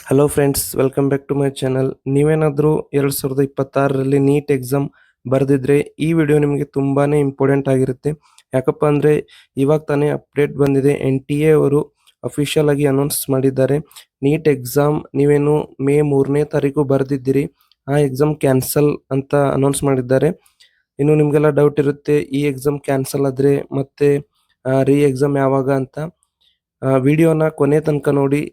Hello friends, welcome back to my channel. ನೀವೇನಾದರೂ 2026ರಲ್ಲಿ NEET exam ಬರೆದಿದ್ರೆ ಈ ವಿಡಿಯೋ ನಿಮಗೆ ತುಂಬಾನೇ ಇಂಪಾರ್ಟೆಂಟ್ ಆಗಿರುತ್ತೆ. ಯಾಕಪ್ಪ ಅಂದರೆ ಇವಾಗ ತಾನೇ ಅಪ್ಡೇಟ್ ಬಂದಿದೆ. NTA ಅವರು ಅಫಿಷಿಯಲ್ ಆಗಿ ಅನೌನ್ಸ್ ಮಾಡಿದ್ದಾರೆ. ನೀಟ್ ಎಕ್ಸಾಮ್ ನೀವೇನು ಮೇ 3ನೇ ತಾರೀಕು ಬರೆದಿದ್ದೀರಿ, ಆ ಎಕ್ಸಾಮ್ ಕ್ಯಾನ್ಸಲ್ ಅಂತ ಅನೌನ್ಸ್ ಮಾಡಿದ್ದಾರೆ. ಇನ್ನು ನಿಮಗೆಲ್ಲ ಡೌಟ್ ಇರುತ್ತೆ, ಈ ಎಕ್ಸಾಮ್ ಕ್ಯಾನ್ಸಲ್ ಆದರೆ ಮತ್ತೆ ರೀ ಎಕ್ಸಾಮ್ ಯಾವಾಗ ಅಂತ. ವಿಡಿಯೋನ ಕೊನೆ ತನಕ ನೋಡಿ.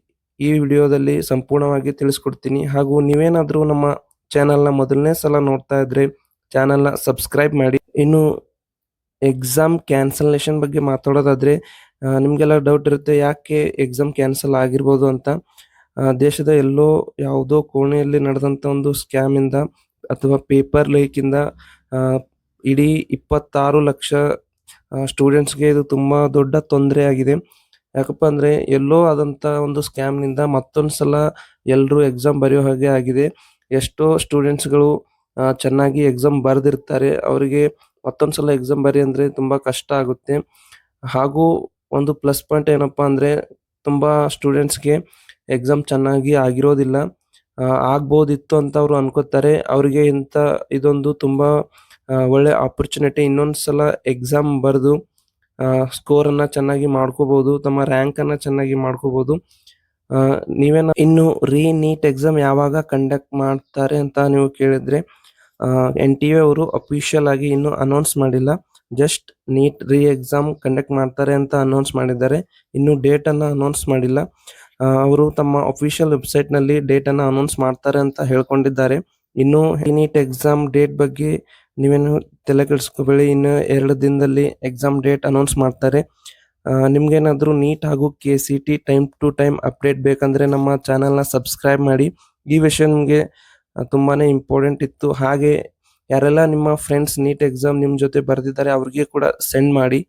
ಈ ವಿಡಿಯೋದಲ್ಲಿ ಸಂಪೂರ್ಣವಾಗಿ ತಿಳಿಸ್ಕೊಡ್ತೀನಿ. ಹಾಗೂ ನೀವೇನಾದರೂ ನಮ್ಮ ಚಾನಲ್ನ ಮೊದಲನೇ ಸಲ ನೋಡ್ತಾ ಇದ್ರೆ ಚಾನಲ್ನ ಸಬ್ಸ್ಕ್ರೈಬ್ ಮಾಡಿ. ಇನ್ನು ಎಕ್ಸಾಮ್ ಕ್ಯಾನ್ಸಲೇಷನ್ ಬಗ್ಗೆ ಮಾತಾಡೋದಾದ್ರೆ, ನಿಮಗೆಲ್ಲ ಡೌಟ್ ಇರುತ್ತೆ ಯಾಕೆ ಎಕ್ಸಾಮ್ ಕ್ಯಾನ್ಸಲ್ ಆಗಿರ್ಬೋದು ಅಂತ. ದೇಶದ ಎಲ್ಲೋ ಯಾವುದೋ ಕೋಣೆಯಲ್ಲಿ ನಡೆದಂಥ ಒಂದು ಸ್ಕ್ಯಾಮಿಂದ ಅಥವಾ ಪೇಪರ್ ಲೀಕಿಂದ ಇಡೀ 26 ಲಕ್ಷ ಸ್ಟೂಡೆಂಟ್ಸ್ಗೆ ಇದು ತುಂಬ ದೊಡ್ಡ ತೊಂದರೆ ಆಗಿದೆ. ಯಾಕಪ್ಪ ಅಂದರೆ ಎಲ್ಲೋ ಆದಂಥ ಒಂದು ಸ್ಕ್ಯಾಮ್ನಿಂದ ಮತ್ತೊಂದು ಸಲ ಎಲ್ಲರೂ ಎಕ್ಸಾಮ್ ಬರೆಯೋ ಹಾಗೆ ಆಗಿದೆ. ಎಷ್ಟೋ ಸ್ಟೂಡೆಂಟ್ಸ್ಗಳು ಚೆನ್ನಾಗಿ ಎಕ್ಸಾಮ್ ಬರೆದಿರ್ತಾರೆ, ಅವರಿಗೆ ಮತ್ತೊಂದು ಸಲ ಎಕ್ಸಾಮ್ ಬರಿ ಅಂದರೆ ತುಂಬ ಕಷ್ಟ ಆಗುತ್ತೆ. ಹಾಗೂ ಒಂದು ಪ್ಲಸ್ ಪಾಯಿಂಟ್ ಏನಪ್ಪ ಅಂದರೆ, ತುಂಬ ಸ್ಟೂಡೆಂಟ್ಸ್ಗೆ ಎಕ್ಸಾಮ್ ಚೆನ್ನಾಗಿ ಆಗಿರೋದಿಲ್ಲ. ಆಗ್ಬೋದಿತ್ತು ಅಂತ ಅವರು ಅನ್ಕೋತಾರೆ. ಅವರಿಗೆ ಇದೊಂದು ತುಂಬ ಒಳ್ಳೆ ಆಪರ್ಚುನಿಟಿ. ಇನ್ನೊಂದು ಸಲ ಎಕ್ಸಾಮ್ ಬರೆದು ಸ್ಕೋರನ್ನು ಚೆನ್ನಾಗಿ ಮಾಡ್ಕೋಬೋದು, ತಮ್ಮ ರ್ಯಾಂಕನ್ನು ಚೆನ್ನಾಗಿ ಮಾಡ್ಕೋಬೋದು. ಇನ್ನು ನೀಟ್ ಎಕ್ಸಾಮ್ ಯಾವಾಗ ಕಂಡಕ್ಟ್ ಮಾಡ್ತಾರೆ ಅಂತ ನೀವು ಕೇಳಿದ್ರೆ, NTA ಅವರು ಅಫಿಷಿಯಲ್ ಆಗಿ ಇನ್ನೂ ಅನೌನ್ಸ್ ಮಾಡಿಲ್ಲ. ಜಸ್ಟ್ ನೀಟ್ ಎಕ್ಸಾಮ್ ಕಂಡಕ್ಟ್ ಮಾಡ್ತಾರೆ ಅಂತ ಅನೌನ್ಸ್ ಮಾಡಿದ್ದಾರೆ. ಇನ್ನು ಡೇಟನ್ನು ಅನೌನ್ಸ್ ಮಾಡಿಲ್ಲ. ಅವರು ತಮ್ಮ ಅಫಿಷಿಯಲ್ ವೆಬ್ಸೈಟ್ನಲ್ಲಿ ಡೇಟನ್ನು ಅನೌನ್ಸ್ ಮಾಡ್ತಾರೆ ಅಂತ ಹೇಳ್ಕೊಂಡಿದ್ದಾರೆ. ಇನ್ನು ನೀಟ್ ಎಕ್ಸಾಮ್ ಡೇಟ್ ಬಗ್ಗೆ ನೀವೇನು ತಲೆ ಕೆಡಿಸ್ಕೋಬೇಡಿ, ಇನ್ನು 2 ದಿನದಲ್ಲಿ ಎಕ್ಸಾಮ್ ಡೇಟ್ ಅನೌನ್ಸ್ ಮಾಡ್ತಾರೆ. ನಿಮ್ಗೇನಾದರೂ ನೀಟ್ ಹಾಗೂ KCT time to time update ಬೇಕಂದ್ರೆ ನಮ್ಮ ಚಾನಲ್ನ ಸಬ್ಸ್ಕ್ರೈಬ್ ಮಾಡಿ. ಈ ವಿಷಯ ನಿಮಗೆ ತುಂಬಾನೇ ಇಂಪಾರ್ಟೆಂಟ್ ಇತ್ತು. ಹಾಗೆ ಯಾರೆಲ್ಲ ನಿಮ್ಮ ಫ್ರೆಂಡ್ಸ್ ನೀಟ್ ಎಕ್ಸಾಮ್ ನಿಮ್ಮ ಜೊತೆ ಬರೆದಿದ್ದಾರೆ ಅವ್ರಿಗೆ ಕೂಡ ಸೆಂಡ್ ಮಾಡಿ.